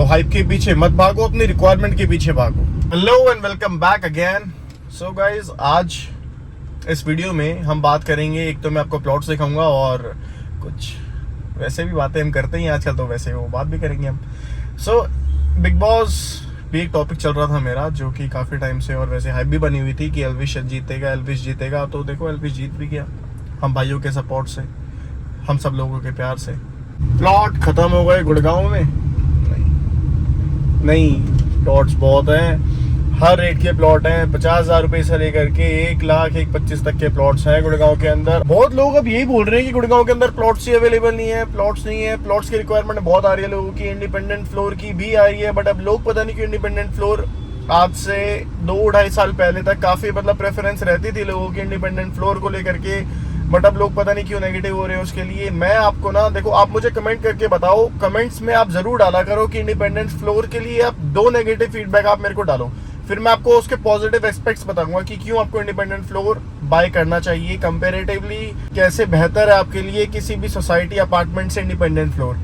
तो हाइप के पीछे मत भागो, अपनी रिक्वायरमेंट के पीछे भागो। Hello and welcome back again. So guys, आज इस वीडियो में हम बात करेंगे, एक तो मैं आपको प्लॉट दिखाऊंगा और कुछ वैसे भी बातें हम करते ही आजकल, तो वैसे वो बात भी करेंगे हम। सो बिग बॉस भी एक टॉपिक चल रहा था मेरा, जो कि काफ़ी टाइम से, और वैसे हाइप भी बनी हुई थी कि एल्विश जीतेगा। तो देखो, एल्विश जीत भी गया, हम भाइयों के सपोर्ट से, हम सब लोगों के प्यार से। प्लॉट खत्म हो गए गुड़गांव में? नहीं, प्लॉट्स बहुत हैं, हर रेट के प्लॉट हैं, 50,000 रुपए से लेकर के 1,25,000 तक के प्लॉट्स हैं गुड़गांव के अंदर। बहुत लोग अब यही बोल रहे हैं कि गुड़गांव के अंदर प्लॉट्स ही अवेलेबल नहीं है, प्लॉट्स नहीं है। प्लॉट्स की रिक्वायरमेंट बहुत आ रही है लोगों की, इंडिपेंडेंट फ्लोर की भी आ रही है, बट अब लोग पता नहीं क्यों इंडिपेंडेंट फ्लोर, आज से 2-2.5 साल पहले तक काफी प्रेफरेंस रहती थी लोगों की इंडिपेंडेंट फ्लोर को लेकर के, बट अब लोग पता नहीं क्यों नेगेटिव हो रहे हैं उसके लिए। मैं आपको ना, देखो, आप मुझे कमेंट करके बताओ, कमेंट्स में आप जरूर डाला करो कि इंडिपेंडेंट फ्लोर के लिए आप 2 नेगेटिव फीडबैक आप मेरे को डालो, फिर मैं आपको उसके पॉजिटिव एस्पेक्ट्स बताऊंगा कि क्यों आपको इंडिपेंडेंट फ्लोर बाय करना चाहिए, कंपेरेटिवली कैसे बेहतर है आपके लिए किसी भी सोसाइटी अपार्टमेंट से इंडिपेंडेंट फ्लोर।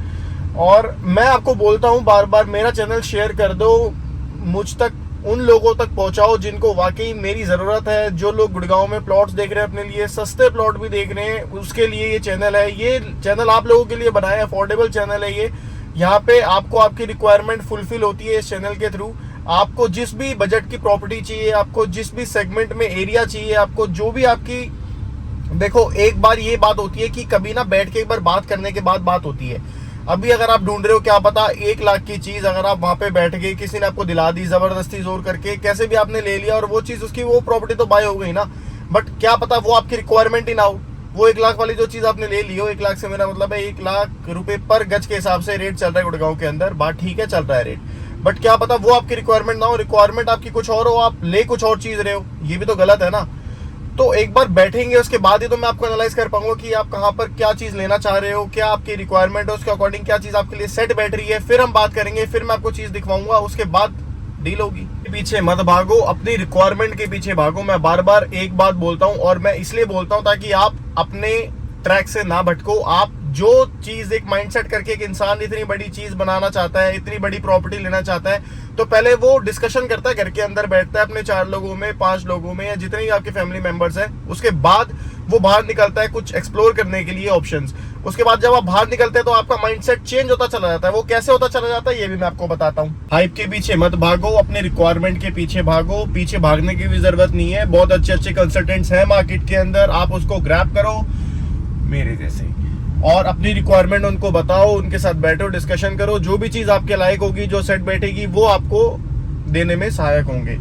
और मैं आपको बोलता हूँ बार बार, मेरा चैनल शेयर कर दो, मुझ तक, उन लोगों तक पहुंचाओ जिनको वाकई मेरी जरूरत है, जो लोग गुड़गांव में प्लॉट्स देख रहे हैं अपने लिए, सस्ते प्लॉट भी देख रहे हैं, उसके लिए ये चैनल है। ये चैनल आप लोगों के लिए बनाया है, अफोर्डेबल चैनल है ये। यहाँ पे आपको आपकी रिक्वायरमेंट फुलफिल होती है इस चैनल के थ्रू। आपको जिस भी बजट की प्रॉपर्टी चाहिए, आपको जिस भी सेगमेंट में एरिया चाहिए, आपको जो भी आपकी, देखो, एक बार ये बात होती है कि कभी ना बैठ के एक बार बात करने के बाद बात होती है। अभी अगर आप ढूंढ रहे हो, क्या पता 1 लाख की चीज अगर आप वहां पे बैठ गए, किसी ने आपको दिला दी जबरदस्ती जोर करके, कैसे भी आपने ले लिया, और वो चीज, उसकी वो प्रॉपर्टी तो बाय हो गई ना, बट क्या पता वो आपकी रिक्वायरमेंट ही ना हो। वो 1 लाख वाली जो चीज आपने ले ली हो, 1 लाख से मेरा मतलब है 1 लाख रुपए पर गज के हिसाब से रेट चल रहा है गुड़गांव के अंदर, बात ठीक है, चल रहा है रेट, बट क्या पता वो आपकी रिक्वायरमेंट ना हो, रिक्वायरमेंट आपकी कुछ और हो, आप ले कुछ और चीज रहे हो, ये भी तो गलत है ना। तो एक बार बैठेंगे, उसके बाद ही तो मैं आपको एनालाइज कर पाऊंगा कि आप कहां पर क्या चीज लेना चाह रहे हो, क्या आपकी रिक्वायरमेंट है, उसके अकॉर्डिंग क्या चीज आपके लिए सेट बैठ रही है, फिर हम बात करेंगे, फिर मैं आपको चीज दिखवाऊंगा, उसके बाद डील होगी। पीछे मत भागो, अपनी रिक्वायरमेंट के पीछे भागो। मैं बार बार एक बात बोलता हूं, और मैं इसलिए बोलता हूं ताकि आप अपने ट्रैक से ना भटको। आप जो चीज एक माइंडसेट करके एक इंसान इतनी बड़ी चीज बनाना चाहता है, इतनी बड़ी प्रॉपर्टी लेना चाहता है, तो पहले वो डिस्कशन करता है, घर के अंदर बैठता है अपने 4 लोगों में, 5 लोगों में, या जितने भी आपके फैमिली मेंबर्स हैं, उसके बाद वो बाहर निकलता है कुछ एक्सप्लोर करने के लिए ऑप्शंस। उसके बाद जब आप बाहर निकलते हैं तो आपका माइंडसेट चेंज होता चला जाता है। वो कैसे होता चला जाता है ये भी मैं आपको बताता हूँ। हाइप के पीछे मत भागो, अपने रिक्वायरमेंट के पीछे भागो। पीछे भागने की भी जरूरत नहीं है, बहुत अच्छे अच्छे कंसल्टेंट्स हैं मार्केट के अंदर, आप उसको ग्रैब करो मेरे जैसे, और अपनी रिक्वायरमेंट उनको बताओ, उनके साथ बैठो, डिस्कशन करो, जो भी चीज आपके लायक होगी, जो सेट बैठेगी, वो आपको देने में सहायक होंगे।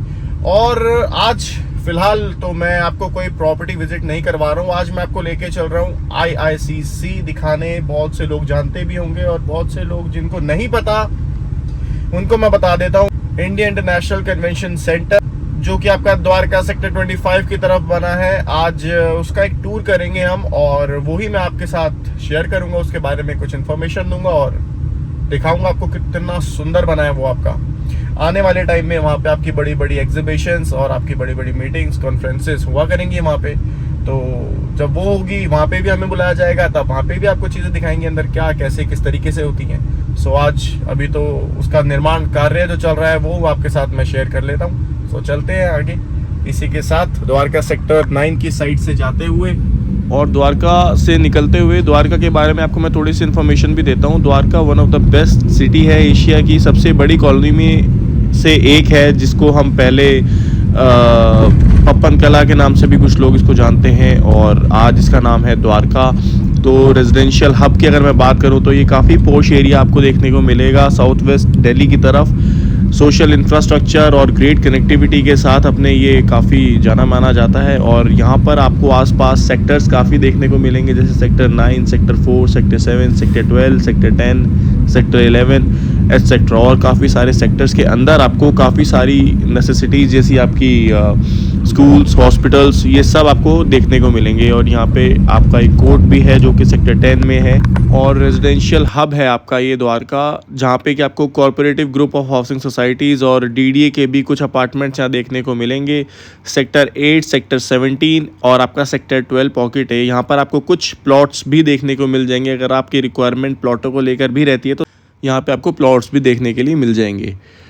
और आज फिलहाल तो मैं आपको कोई प्रॉपर्टी विजिट नहीं करवा रहा हूँ, आज मैं आपको लेके चल रहा हूँ IICC दिखाने। बहुत से लोग जानते भी होंगे, और बहुत से लोग जिनको नहीं पता उनको मैं बता देता हूँ। इंडिया इंटरनेशनल कन्वेंशन सेंटर, जो कि आपका द्वारका सेक्टर 25 की तरफ बना है, आज उसका एक टूर करेंगे हम, और वो ही मैं आपके साथ शेयर करूंगा, उसके बारे में कुछ इन्फॉर्मेशन दूंगा और दिखाऊंगा आपको कितना सुंदर बना है वो आपका। आने वाले टाइम में वहाँ पे आपकी बड़ी बड़ी एग्जीबिशंस और आपकी बड़ी बड़ी मीटिंग्स, कॉन्फ्रेंसेस हुआ करेंगी वहाँ पे। तो जब वो होगी, वहाँ पे भी हमें बुलाया जाएगा, तब वहाँ पे भी आपको चीज़ें दिखाएंगे अंदर क्या कैसे किस तरीके से होती हैं। सो आज अभी तो उसका निर्माण कार्य जो चल रहा है वो आपके साथ मैं शेयर कर लेता हूँ। तो चलते हैं आगे इसी के साथ, द्वारका सेक्टर 9 की साइड से जाते हुए और द्वारका से निकलते हुए। द्वारका के बारे में आपको मैं थोड़ी सी इन्फॉर्मेशन भी देता हूँ। Dwarka one of the best city है, एशिया की सबसे बड़ी कॉलोनी में से एक है, जिसको हम पहले पप्पन कला के नाम से भी कुछ लोग इसको जानते हैं, और आज इसका नाम है द्वारका। तो रेजिडेंशियल हब की अगर मैं बात करूँ तो ये काफ़ी पॉश एरिया आपको देखने को मिलेगा, साउथ वेस्ट दिल्ली की तरफ। सोशल इंफ्रास्ट्रक्चर और ग्रेट कनेक्टिविटी के साथ अपने ये काफ़ी जाना माना जाता है, और यहाँ पर आपको आसपास सेक्टर्स काफ़ी देखने को मिलेंगे, जैसे sector 9, sector 4, sector 7, sector 12, sector 10, sector 11 etcetera, और काफ़ी सारे सेक्टर्स के अंदर आपको काफ़ी सारी नेसेसिटीज़ जैसी आपकी स्कूल्स, हॉस्पिटल्स, ये सब आपको देखने को मिलेंगे। और यहाँ पे आपका एक कोर्ट भी है जो कि सेक्टर 10 में है, और रेजिडेंशियल हब है आपका ये द्वारका, जहाँ पे कि आपको corporative group of housing societies और DDA के भी कुछ अपार्टमेंट्स यहाँ देखने को मिलेंगे। सेक्टर 8, सेक्टर 17 और आपका सेक्टर 12 पॉकेट है। यहाँ पर आपको कुछ प्लॉट्स भी देखने को मिल जाएंगे, अगर आपकी रिक्वायरमेंट प्लॉटों को लेकर भी रहती है यहाँ पे आपको प्लॉट्स भी देखने के लिए मिल जाएंगे।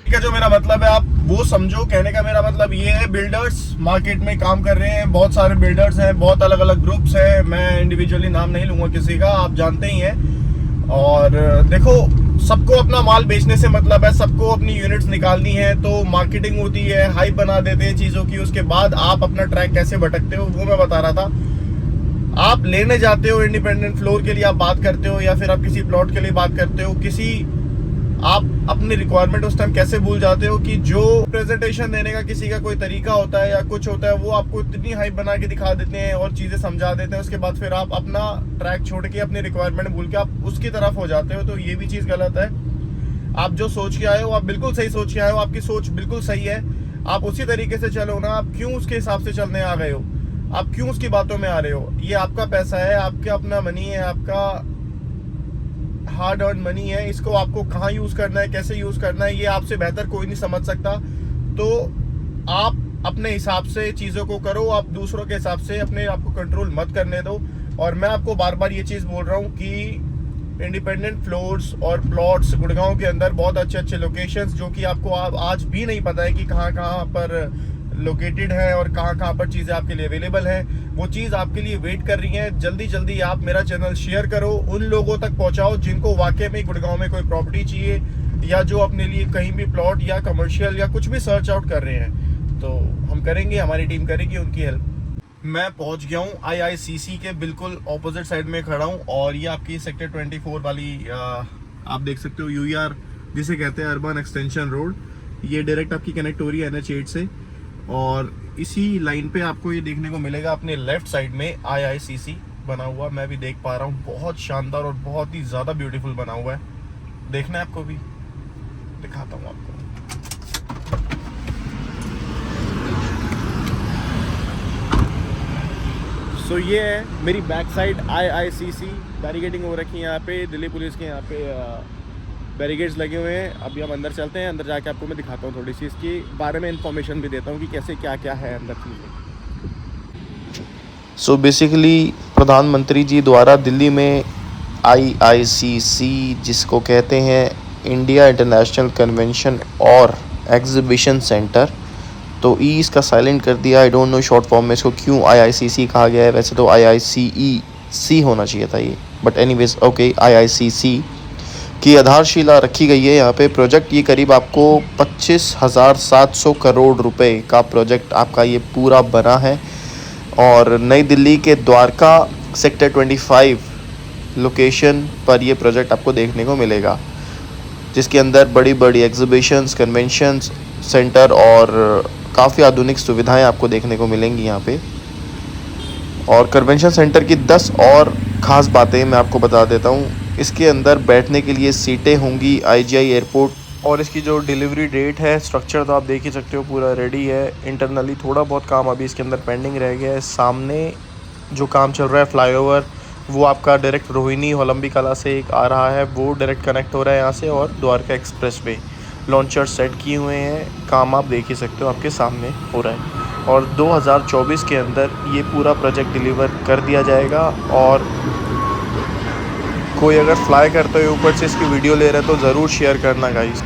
ठीक है, जो मेरा मतलब है आप वो समझो। कहने का मेरा मतलब ये है, बिल्डर्स मार्केट में काम कर रहे हैं, बहुत सारे बिल्डर्स हैं, बहुत अलग अलग ग्रुप्स हैं, मैं इंडिविजुअली नाम नहीं लूंगा किसी का, आप जानते ही हैं। और देखो, सबको अपना माल बेचने से मतलब है, सबको अपनी यूनिट्स निकालनी है, तो मार्केटिंग होती है, हाइप बना देते हैं चीज़ों की, उसके बाद आप अपना ट्रैक कैसे भटकते हो वो मैं बता रहा था। आप लेने जाते हो इंडिपेंडेंट फ्लोर के लिए, आप बात करते हो, या फिर आप किसी प्लॉट के लिए बात करते हो, आप अपनी रिक्वायरमेंट उस टाइम कैसे भूल जाते हो कि जो प्रेजेंटेशन देने का किसी का कोई तरीका होता है या कुछ होता है, वो आपको इतनी हाइप बना के दिखा देते हैं और चीजें समझा देते हैं, उसके बाद फिर आप अपना ट्रैक छोड़ के अपनी रिक्वायरमेंट भूल के आप उसकी तरफ हो जाते हो। तो ये भी चीज गलत है। आप जो सोच के आए हो, आप बिल्कुल सही सोच के आए हो, आपकी सोच बिल्कुल सही है, आप उसी तरीके से चलो ना। आप क्यों उसके हिसाब से चलने आ गए हो, आप क्यों उसकी बातों में आ रहे हो? ये आपका पैसा है, आपका अपना मनी है, आपका हार्ड अर्न मनी है, इसको आपको कहाँ यूज करना है, कैसे यूज करना है, ये आपसे बेहतर कोई नहीं समझ सकता। तो आप अपने हिसाब से चीजों को करो, आप दूसरों के हिसाब से अपने आप को कंट्रोल मत करने दो। और मैं आपको बार बार ये चीज बोल रहा हूँ कि इंडिपेंडेंट फ्लोर्स और प्लॉट्स गुड़गांव के अंदर बहुत अच्छे अच्छे लोकेशंस, जो कि आपको आज भी नहीं पता है कि कहाँ कहाँ पर लोकेटेड है और कहाँ कहाँ पर चीज़ें आपके लिए अवेलेबल है, वो चीज़ आपके लिए वेट कर रही है। जल्दी जल्दी आप मेरा चैनल शेयर करो, उन लोगों तक पहुँचाओ जिनको वाकई में गुड़गांव में कोई प्रॉपर्टी चाहिए, या जो अपने लिए कहीं भी प्लॉट या कमर्शियल या कुछ भी सर्च आउट कर रहे हैं। तो हम करेंगे, हमारी टीम करेगी उनकी हेल्प। मैं पहुंच गया हूं IICC के बिल्कुल ऑपोजिट साइड में खड़ा हूं, और ये आपकी सेक्टर 24 वाली आप देख सकते हो UER जिसे कहते हैं, अर्बन एक्सटेंशन रोड, ये डायरेक्ट आपकी कनेक्ट हो रही है NH8 से। और इसी लाइन पे आपको ये देखने को मिलेगा अपने लेफ्ट साइड में IICC बना हुआ, मैं भी देख पा रहा हूँ, बहुत शानदार और बहुत ही ज़्यादा ब्यूटीफुल बना हुआ है। देखना है आपको भी, दिखाता हूँ आपको। सो ये है मेरी बैक साइड IICC, बैरिकेडिंग हो रखी है यहाँ पे, दिल्ली पुलिस के यहाँ पे बैरिकेड्स लगे हुए हैं। अभी हम अंदर चलते हैं, अंदर जाके आपको मैं दिखाता हूँ, थोड़ी सी इसके बारे में इंफॉर्मेशन भी देता हूँ कि कैसे क्या क्या है अंदर चीज़ें। सो बेसिकली प्रधानमंत्री जी द्वारा दिल्ली में IICC, जिसको कहते हैं इंडिया इंटरनेशनल कन्वेंशन और एग्जीबिशन सेंटर, तो ई इसका साइलेंट कर दिया। I don't know short form में इसको क्यों IICC कहा गया है, वैसे तो IICEC होना चाहिए था ये, बट एनीवेज ओके, IICC की आधारशिला रखी गई है यहाँ पे। प्रोजेक्ट ये करीब आपको 25,700 करोड़ रुपए का प्रोजेक्ट आपका ये पूरा बना है, और नई दिल्ली के द्वारका सेक्टर 25 लोकेशन पर ये प्रोजेक्ट आपको देखने को मिलेगा, जिसके अंदर बड़ी बड़ी एग्जीबिशंस, कन्वेंशंस सेंटर और काफ़ी आधुनिक सुविधाएं आपको देखने को मिलेंगी यहाँ पे। और कन्वेंशन सेंटर की 10 और ख़ास बातें मैं आपको बता देता हूँ। इसके अंदर बैठने के लिए सीटें होंगी IGI एयरपोर्ट, और इसकी जो डिलीवरी डेट है, स्ट्रक्चर तो आप देख ही सकते हो पूरा रेडी है। इंटरनली थोड़ा बहुत काम अभी इसके अंदर पेंडिंग रह गया है। सामने जो काम चल रहा है फ्लाईओवर, वो आपका डायरेक्ट रोहिणी होलंबी कला से एक आ रहा है, वो डायरेक्ट कनेक्ट हो रहा है यहाँ से, और Dwarka express way launcher set किए हुए हैं, काम आप देख ही सकते हो आपके सामने हो रहा है। और 2024 के अंदर ये पूरा प्रोजेक्ट डिलीवर कर दिया जाएगा। और कोई अगर फ्लाई करते हुए ऊपर से इसकी वीडियो ले रहा है तो ज़रूर शेयर करना गाइस।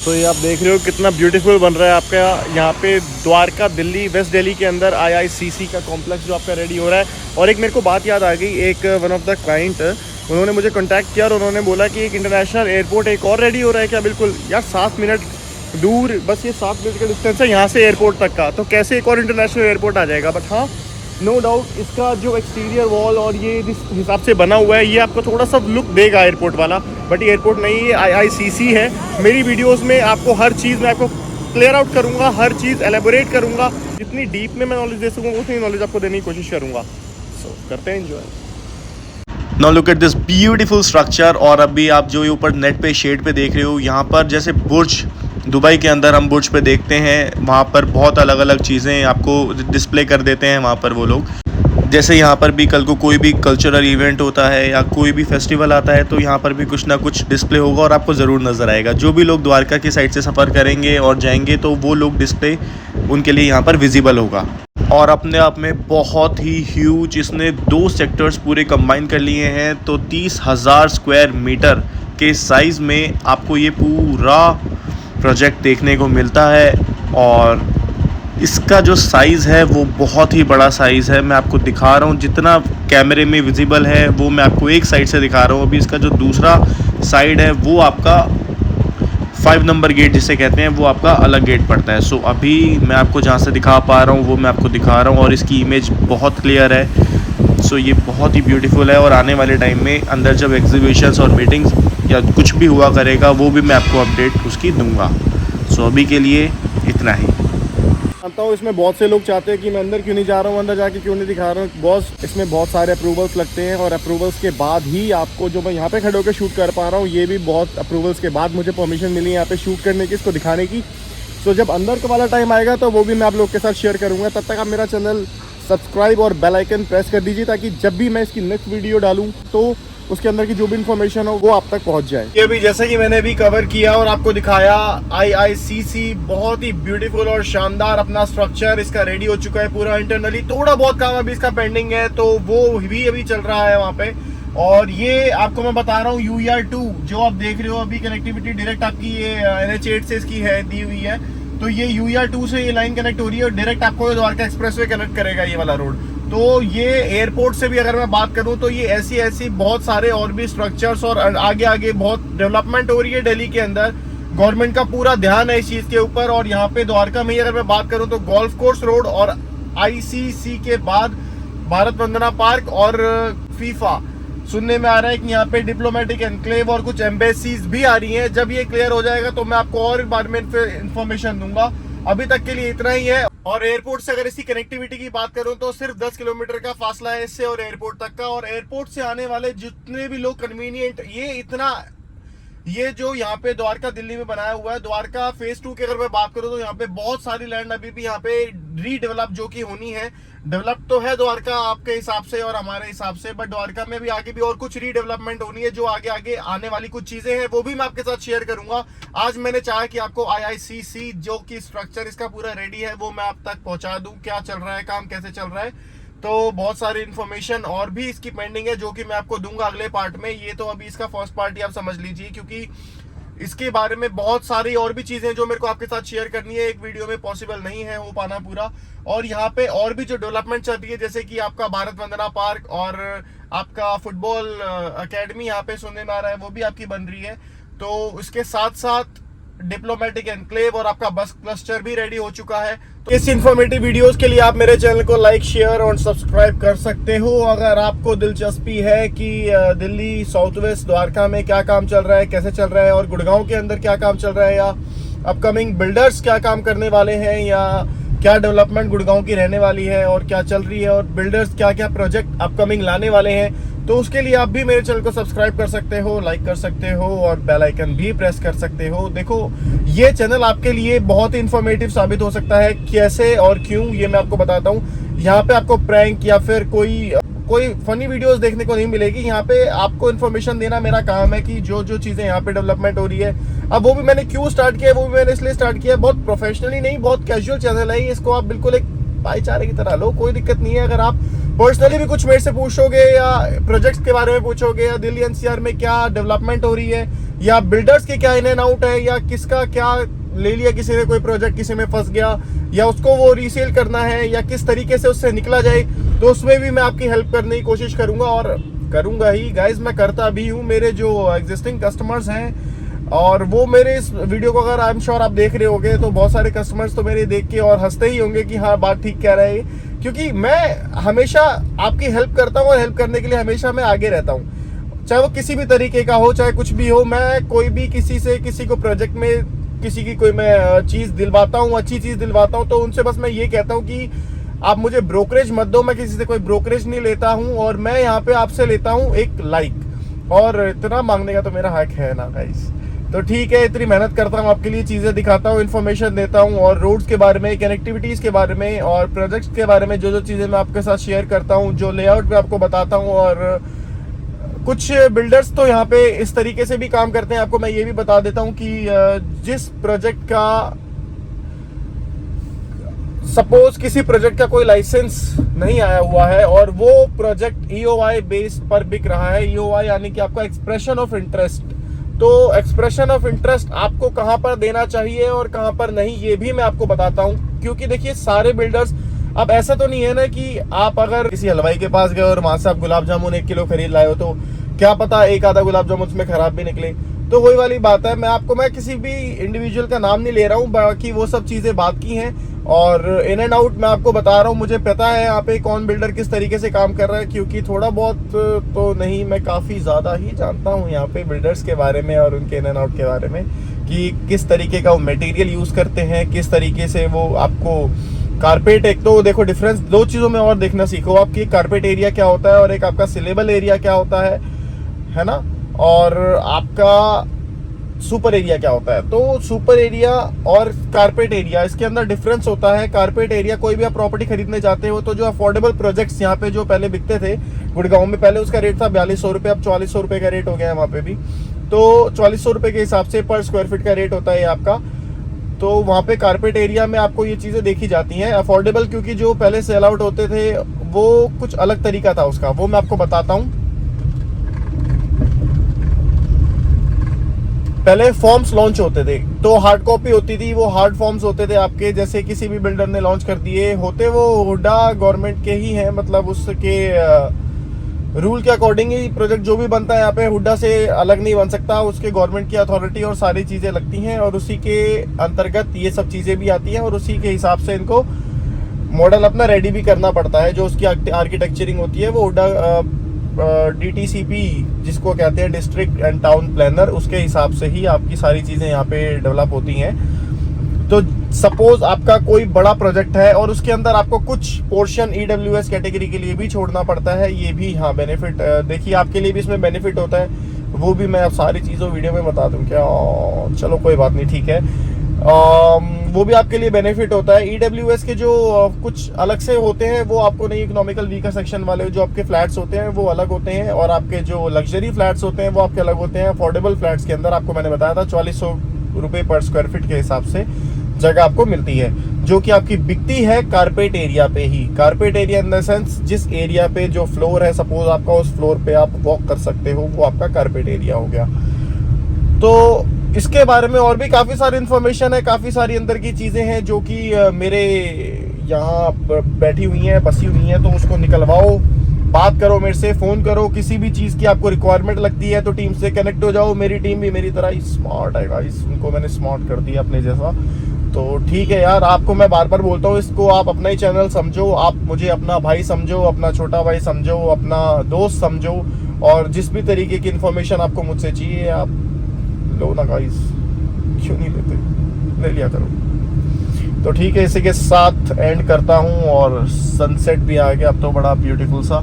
तो ये आप देख रहे हो कितना ब्यूटीफुल बन रहा है आपका यहाँ पे द्वारका दिल्ली, वेस्ट दिल्ली के अंदर IICC का कॉम्प्लेक्स जो आपका रेडी हो रहा है। और एक मेरे को बात याद आ गई, एक वन ऑफ द क्लाइंट उन्होंने मुझे कांटेक्ट किया और उन्होंने बोला कि एक इंटरनेशनल एयरपोर्ट एक और रेडी हो रहा है क्या? बिल्कुल यार, 7 मिनट दूर, बस ये 7 मिनट का डिस्टेंस है यहाँ से एयरपोर्ट तक का, तो कैसे एक और इंटरनेशनल एयरपोर्ट आ जाएगा? बट हाँ, नो डाउट इसका जो एक्सटीरियर वॉल और ये जिस हिसाब से बना हुआ है, ये आपको थोड़ा सा लुक देगा एयरपोर्ट वाला, बट ये एयरपोर्ट नहीं है, IICC है। मेरी वीडियोस में आपको हर चीज़ मैं आपको क्लियर आउट करूँगा, हर चीज़ एलेबोरेट करूँगा, जितनी डीप में मैं नॉलेज दे सकूँगा उतनी नॉलेज आपको देने की कोशिश करूँगा। सो करते हैं enjoy. Now look at this beautiful structure. और अभी आप जो ऊपर नेट पे शेड पे देख रहे हो, यहाँ पर जैसे बुर्ज, दुबई के अंदर हम बुर्ज पे देखते हैं, वहाँ पर बहुत अलग अलग चीज़ें आपको डिस्प्ले कर देते हैं वहाँ पर वो लोग। जैसे यहाँ पर भी कल को कोई भी कल्चरल इवेंट होता है या कोई भी फेस्टिवल आता है तो यहाँ पर भी कुछ ना कुछ डिस्प्ले होगा और आपको ज़रूर नज़र आएगा। जो भी लोग द्वारका की साइड से सफ़र करेंगे और जाएंगे तो वो लोग डिस्प्ले उनके लिए यहाँ पर विजिबल होगा। और अपने आप में बहुत ही ह्यूज, इसने 2 सेक्टर्स पूरे कंबाइन कर लिए हैं, तो 30,000 स्क्वायर मीटर के साइज़ में आपको ये पूरा प्रोजेक्ट देखने को मिलता है। और इसका जो साइज़ है वो बहुत ही बड़ा साइज़ है। मैं आपको दिखा रहा हूँ, जितना कैमरे में विजिबल है वो मैं आपको एक साइड से दिखा रहा हूँ। अभी इसका जो दूसरा साइड है वो आपका 5 नंबर गेट जिसे कहते हैं, वो आपका अलग गेट पड़ता है। सो अभी मैं आपको जहाँ से दिखा पा रहा हूँ वो मैं आपको दिखा रहा हूँ और इसकी इमेज बहुत क्लियर है। सो ये बहुत ही ब्यूटीफुल है और आने वाले टाइम में अंदर जब एग्जीबिशंस और मीटिंग्स या कुछ भी हुआ करेगा वो भी मैं आपको अपडेट उसकी दूंगा। सो अभी के लिए इतना ही। जानता हूँ इसमें बहुत से लोग चाहते हैं कि मैं अंदर क्यों नहीं जा रहा हूँ, अंदर जाके क्यों नहीं दिखा रहा हूँ। बॉस, इसमें बहुत सारे अप्रूवल्स लगते हैं और अप्रूवल्स के बाद ही आपको, जो मैं यहाँ पे खड़े होकर शूट कर पा रहा हूँ, ये भी बहुत अप्रूवल्स के बाद मुझे परमिशन मिली है यहाँ पे शूट करने की, इसको दिखाने की। तो जब अंदर का वाला टाइम आएगा तो वो भी मैं आप लोग के साथ शेयर करूँगा। तब तक आप मेरा चैनल सब्सक्राइब और बेल आइकन प्रेस कर दीजिए ताकि जब भी मैं इसकी नेक्स्ट वीडियो डालूँ तो उसके अंदर की जो भी इन्फॉर्मेशन हो वो आप तक पहुंच जाए। ये भी जैसे कि मैंने भी कवर किया और आपको दिखाया, IICC बहुत ही ब्यूटीफुल और शानदार अपना स्ट्रक्चर इसका रेडी हो चुका है पूरा इंटरनली। थोड़ा बहुत काम अभी इसका पेंडिंग है तो वो भी अभी चल रहा है वहाँ पे। और ये आपको मैं बता रहा हूँ UER2 जो आप देख रहे हो अभी, कनेक्टिविटी डायरेक्ट आपकी ये NH8 से इसकी है दी हुई है। तो ये UER2 से ये लाइन कनेक्ट हो रही है और डायरेक्ट आपको द्वारका एक्सप्रेसवे कनेक्ट करेगा ये वाला रोड। तो ये एयरपोर्ट से भी अगर मैं बात करूं तो ये ऐसी बहुत सारे और भी स्ट्रक्चर्स और आगे बहुत डेवलपमेंट हो रही है दिल्ली के अंदर। गवर्नमेंट का पूरा ध्यान है इस चीज के ऊपर। और यहाँ पे द्वारका में अगर मैं बात करूं तो गोल्फ कोर्स रोड और ICC के बाद भारत वंदना पार्क और फीफा, सुनने में आ रहा है कि यहाँ पे डिप्लोमेटिक एनक्लेव और कुछ एम्बेसीज भी आ रही हैं। जब ये क्लियर हो जाएगा तो मैं आपको और बारे में इंफॉर्मेशन दूंगा। अभी तक के लिए इतना ही है। और एयरपोर्ट से अगर इसकी कनेक्टिविटी की बात करूं तो सिर्फ 10 किलोमीटर का फासला है इससे और एयरपोर्ट तक का। और एयरपोर्ट से आने वाले जितने भी लोग कन्वीनियंट, ये जो यहाँ पे द्वारका दिल्ली में बनाया हुआ है, द्वारका फेज 2 की अगर मैं बात करूं तो यहाँ पे बहुत सारी लैंड अभी भी यहाँ पे रीडेवलप जो की होनी है। डेवलप तो है द्वारका आपके हिसाब से और हमारे हिसाब से, बट द्वारका में भी आगे भी और कुछ रीडेवलपमेंट होनी है। जो आगे आने वाली कुछ चीजें हैं वो भी मैं आपके साथ शेयर करूंगा। आज मैंने चाहा कि आपको IICC जो कि स्ट्रक्चर इसका पूरा रेडी है वो मैं आप तक पहुंचा दूं, क्या चल रहा है, काम कैसे चल रहा है। तो बहुत सारी इन्फॉर्मेशन और भी इसकी पेंडिंग है जो कि मैं आपको दूंगा अगले पार्ट में। ये तो अभी इसका फर्स्ट पार्ट ही आप समझ लीजिए, क्योंकि इसके बारे में बहुत सारी और भी चीजें जो मेरे को आपके साथ शेयर करनी है, एक वीडियो में पॉसिबल नहीं है हो पाना पूरा। और यहाँ पे और भी जो डेवलपमेंट चल रही है, जैसे कि आपका भारत वंदना पार्क और आपका फुटबॉल अकेडमी यहाँ पे सुनने में आ रहा है वो भी आपकी बन रही है। तो उसके साथ साथ डिप्लोमेटिक एनक्लेव और आपका बस क्लस्टर भी रेडी हो चुका है। तो इस इंफॉर्मेटिव वीडियोस के लिए आप मेरे चैनल को लाइक, शेयर और सब्सक्राइब कर सकते हो। अगर आपको दिलचस्पी है कि दिल्ली साउथ वेस्ट द्वारका में क्या काम चल रहा है, कैसे चल रहा है, और गुड़गांव के अंदर क्या काम चल रहा है, या अपकमिंग बिल्डर्स क्या काम करने वाले हैं, या क्या डेवलपमेंट गुड़गांव की रहने वाली है और क्या चल रही है, और बिल्डर्स क्या क्या प्रोजेक्ट अपकमिंग लाने वाले हैं, तो उसके लिए आप भी मेरे चैनल को सब्सक्राइब कर सकते हो, लाइक कर सकते हो और बेल आइकन भी प्रेस कर सकते हो। देखो, ये चैनल आपके लिए बहुत ही इंफॉर्मेटिव साबित हो सकता है। कैसे और क्यों, ये मैं आपको बताता हूँ। यहाँ पे आपको प्रैंक या फिर कोई फनी वीडियोस देखने को नहीं मिलेगी। यहाँ पे आपको इन्फॉर्मेशन देना मेरा काम है कि जो चीजें यहाँ पे डेवलपमेंट हो रही है। अब वो भी मैंने क्यों स्टार्ट किया है, वो भी मैंने इसलिए स्टार्ट किया है, बहुत प्रोफेशनली नहीं, बहुत कैजुअल चैनल है। इसको आप बिल्कुल एक भाईचारे की तरह लो, कोई दिक्कत नहीं है। अगर आप पर्सनली भी कुछ मेरे से पूछोगे या प्रोजेक्ट्स के बारे में पूछोगे, या दिल्ली NCR में क्या डेवलपमेंट हो रही है, या बिल्डर्स के क्या इन एंड आउट है, या किसका क्या ले लिया किसी ने कोई प्रोजेक्ट, किसी में फंस गया, या उसको वो रीसेल करना है, या किस तरीके से उससे निकला जाए, तो उसमें भी मैं आपकी हेल्प करने की कोशिश करूंगा और करूंगा ही। गाइज, मैं करता भी हूँ। मेरे जो एग्जिस्टिंग कस्टमर्स हैं और वो मेरे इस वीडियो को अगर आई एम श्योर आप देख रहे होंगे तो बहुत सारे कस्टमर्स तो मेरे देख के और हंसते ही होंगे कि हाँ, बात ठीक कह रहे हैं, क्योंकि मैं हमेशा आपकी हेल्प करता हूँ और हेल्प करने के लिए हमेशा मैं आगे रहता हूँ, चाहे वो किसी भी तरीके का हो, चाहे कुछ भी हो। मैं कोई भी किसी को प्रोजेक्ट में किसी की कोई मैं चीज़ दिलवाता हूँ, अच्छी चीज़ दिलवाता हूँ, तो उनसे बस मैं ये कहता हूँ कि आप मुझे ब्रोकरेज मत दो। मैं किसी से कोई ब्रोकरेज नहीं लेता हूँ और मैं यहाँ पे आपसे लेता हूँ एक लाइक, और इतना मांगने का तो मेरा हक है ना गाइस। तो ठीक है, इतनी मेहनत करता हूँ आपके लिए, चीज़ें दिखाता हूँ, इन्फॉर्मेशन देता हूँ, और रोड्स के बारे में, कनेक्टिविटीज़ के बारे में और प्रोजेक्ट्स के बारे में जो चीज़ें मैं आपके साथ शेयर करता हूँ, जो लेआउट में आपको बताता हूँ। और कुछ बिल्डर्स तो यहाँ पे इस तरीके से भी काम करते हैं, आपको मैं ये भी बता देता हूँ कि जिस प्रोजेक्ट का, सपोज किसी प्रोजेक्ट का कोई लाइसेंस नहीं आया हुआ है और वो प्रोजेक्ट EOI बेस्ड पर बिक रहा है, EOI यानी कि आपका एक्सप्रेशन ऑफ इंटरेस्ट। तो एक्सप्रेशन ऑफ इंटरेस्ट आपको कहाँ पर देना चाहिए और कहाँ पर नहीं, ये भी मैं आपको बताता हूँ। क्योंकि देखिए सारे बिल्डर्स, अब ऐसा तो नहीं है ना कि आप अगर किसी हलवाई के पास गए और वहां से आप गुलाब जामुन 1 किलो खरीद लाए हो, तो क्या पता एक आधा गुलाब जामुन उसमें खराब भी निकले। तो वही वाली बात है, मैं किसी भी इंडिविजुअल का नाम नहीं ले रहा हूँ, बाकी वो सब चीजें बात की हैं और इन एंड आउट मैं आपको बता रहा हूँ। मुझे पता है यहाँ पे कौन बिल्डर किस तरीके से काम कर रहा है, क्योंकि थोड़ा बहुत तो नहीं, मैं काफी ज्यादा ही जानता हूँ यहाँ पे बिल्डर्स के बारे में और उनके इन एंड आउट के बारे में, कि किस तरीके का वो मटेरियल यूज करते हैं, किस तरीके से वो आपको कारपेट, एक तो देखो डिफरेंस दो चीजों में और देखना सीखो आप, कि कारपेट एरिया क्या होता है और एक आपका सिलेबल एरिया क्या होता है ना, और आपका सुपर एरिया क्या होता है। तो सुपर एरिया और कारपेट एरिया, इसके अंदर डिफरेंस होता है। कारपेट एरिया, कोई भी आप प्रॉपर्टी खरीदने जाते हो तो जो अफोर्डेबल प्रोजेक्ट्स यहाँ पे जो पहले बिकते थे गुड़गांव में, पहले उसका रेट था 4200 रुपये, अब 4400 रुपये का रेट हो गया है वहाँ पे भी। तो 4400 रुपये के हिसाब से पर स्क्वायर फीट का रेट होता है आपका। तो वहाँ पे कारपेट एरिया में आपको ये चीज़ें देखी जाती हैं अफोर्डेबल, क्योंकि जो पहले सेल आउट होते थे वो कुछ अलग तरीका था उसका, वो मैं आपको बताता हूँ। पहले फॉर्म्स लॉन्च होते थे तो हार्ड कॉपी होती थी, वो हार्ड फॉर्म्स होते थे आपके, जैसे किसी भी बिल्डर ने लॉन्च कर दिए होते, वो हुडा गवर्नमेंट के ही हैं, मतलब उसके रूल के अकॉर्डिंग ही प्रोजेक्ट जो भी बनता है यहाँ पे हुडा से अलग नहीं बन सकता, उसके गवर्नमेंट की अथॉरिटी और सारी चीज़ें लगती हैं और उसी के अंतर्गत ये सब चीज़ें भी आती हैं और उसी के हिसाब से इनको मॉडल अपना रेडी भी करना पड़ता है। जो उसकी आर्किटेक्चरिंग होती है वो हुडा DTCP जिसको कहते हैं, डिस्ट्रिक्ट एंड टाउन प्लानर, उसके हिसाब से ही आपकी सारी चीज़ें यहाँ पे डेवलप होती हैं। तो सपोज आपका कोई बड़ा प्रोजेक्ट है और उसके अंदर आपको कुछ पोर्शन EWS कैटेगरी के लिए भी छोड़ना पड़ता है, ये भी हाँ बेनिफिट, देखिए आपके लिए भी इसमें बेनिफिट होता है, वो भी मैं अब सारी चीज़ों वीडियो में बता दूं क्या, चलो कोई बात नहीं, ठीक है। वो भी आपके लिए बेनिफिट होता है। EWS के जो कुछ अलग से होते हैं वो आपको नहीं, इकोनॉमिकल वीकर सेक्शन वाले जो आपके फ्लैट्स होते हैं वो अलग होते हैं, और आपके जो लग्जरी फ्लैट्स होते हैं वो आपके अलग होते हैं। अफोर्डेबल फ्लैट्स के अंदर आपको मैंने बताया था 4400 रुपये पर स्क्वायर फीट के हिसाब से जगह आपको मिलती है, जो कि आपकी बिकती है कारपेट एरिया पे ही। Carpet area in the sense जिस एरिया पे जो फ्लोर है, सपोज आपका उस फ्लोर पे आप वॉक कर सकते हो, वो आपका कारपेट एरिया हो गया। तो इसके बारे में और भी काफ़ी सारी इन्फॉर्मेशन है, काफ़ी सारी अंदर की चीज़ें हैं जो कि मेरे यहाँ बैठी हुई हैं, बसी हुई हैं, तो उसको निकलवाओ, बात करो मेरे से, फ़ोन करो, किसी भी चीज़ की आपको रिक्वायरमेंट लगती है तो टीम से कनेक्ट हो जाओ। मेरी टीम भी मेरी तरह ही स्मार्ट है गाइस, उनको मैंने स्मार्ट कर दिया अपने जैसा। तो ठीक है यार, आपको मैं बार बार बोलता हूँ, इसको आप अपना ही चैनल समझो, आप मुझे अपना भाई समझो, अपना छोटा भाई समझो, अपना दोस्त समझो, और जिस भी तरीके की इन्फॉर्मेशन आपको मुझसे चाहिए आप लो ना गाइस, क्यों नहीं लेते, ले लिया करो। तो ठीक है, इसी के साथ एंड करता हूँ, और सनसेट भी आ गया अब तो बड़ा ब्यूटीफुल सा,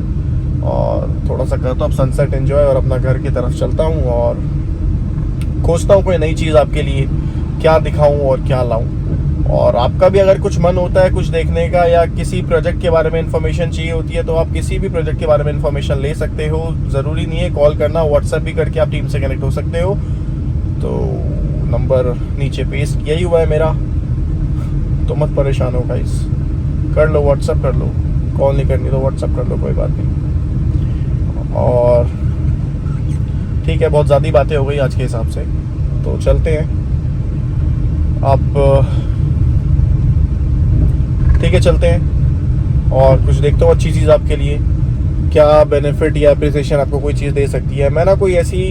और थोड़ा सा करता हूँ सनसेट एंजॉय और अपना घर की तरफ चलता हूँ और खोजता हूँ कोई नई चीज़ आपके लिए, क्या दिखाऊं और क्या लाऊं। और आपका भी अगर कुछ मन होता है कुछ देखने का, या किसी प्रोजेक्ट के बारे में इन्फॉर्मेशन चाहिए होती है, तो आप किसी भी प्रोजेक्ट के बारे में इन्फॉर्मेशन ले सकते हो, ज़रूरी नहीं है कॉल करना, व्हाट्सएप भी करके आप टीम से कनेक्ट हो सकते हो। तो नंबर नीचे पेस्ट यही हुआ है मेरा, तो मत परेशान हो गाइस, कर लो व्हाट्सएप कर लो, कॉल नहीं करनी तो व्हाट्सएप कर लो, कोई बात नहीं। और ठीक है, बहुत ज़्यादा बातें हो गई आज के हिसाब से, तो चलते हैं आप, ठीक है चलते हैं और कुछ देखता हूँ अच्छी चीज़ आपके लिए, क्या बेनिफिट या अप्रिसिएशन आपको कोई चीज़ दे सकती है। मैं ना कोई ऐसी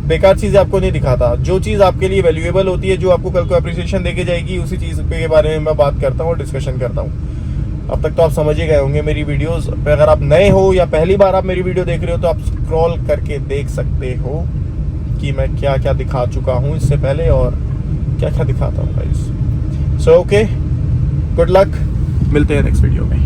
बेकार चीज़ें आपको नहीं दिखाता, जो चीज़ आपके लिए वैल्यूएबल होती है, जो आपको कल को अप्रिसिएशन देके जाएगी, उसी चीज़ के बारे में मैं बात करता हूँ और डिस्कशन करता हूँ। अब तक तो आप समझ ही गए होंगे मेरी वीडियोस, अगर आप नए हो या पहली बार आप मेरी वीडियो देख रहे हो तो आप स्क्रॉल करके देख सकते हो कि मैं क्या क्या दिखा चुका हूँ इससे पहले और क्या क्या दिखाता हूँ guys. So okay, good luck, मिलते हैं नेक्स्ट वीडियो में।